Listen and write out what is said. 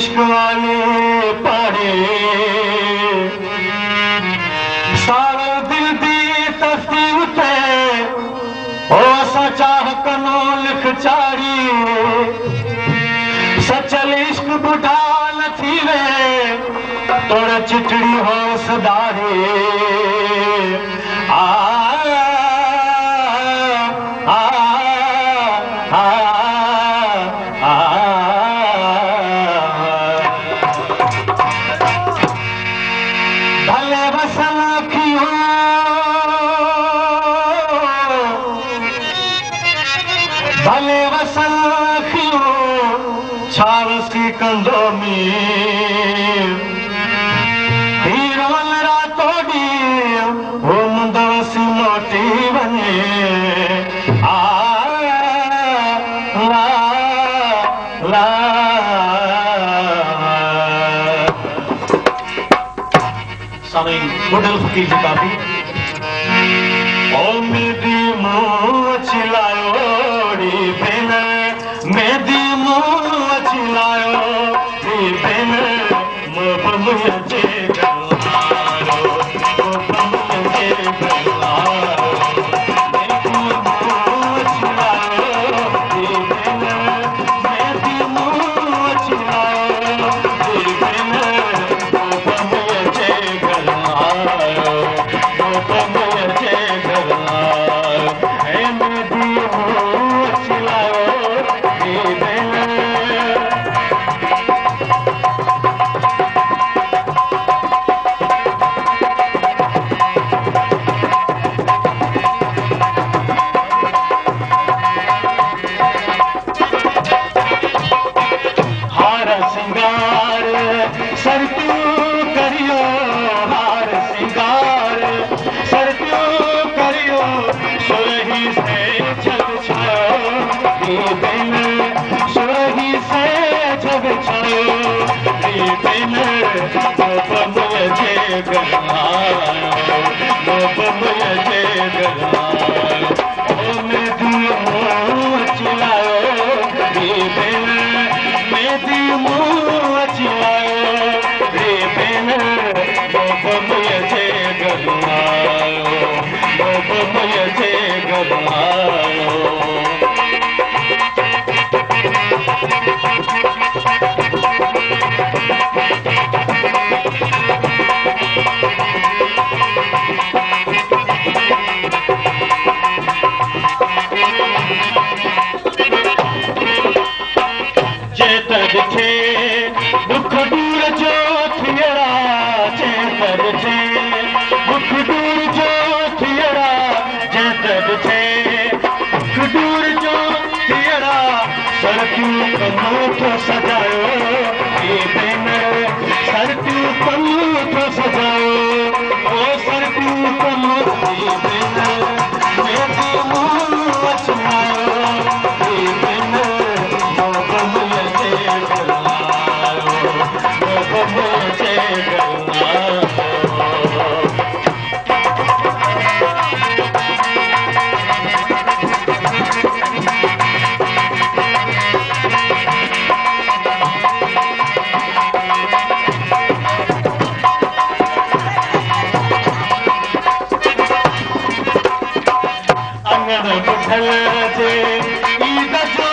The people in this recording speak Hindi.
इश्क वाले पारे सारा दिल दी तस्वीर पे ओ सचा कनो लिख चारी सचल इश्क बुढ़ा न थी वे तोड़ चिटड़ी हो सदारे भले वसन छावस की कंधों में हीरोन रातोड़ी वो मुंदवसी मोटी बने ला ला सामीन बुढ़ल फकीर जी काफी ओ मेरी मुँह चिल्लायो मेदी मुँह चिल्लायो बेन मुझे दुख दूर जो थियरा चेतर थे दुख दूर जो थियरा चेतर थे दुख दूर जो थियरा सरक्यू कमो तो सजायो ये दिन सरक्यू कमो तो सजायो ओ सरक्यू कमो ये दिन मेरी मुँह बचनायो ये दिन अंगन बुझल जे ईद जो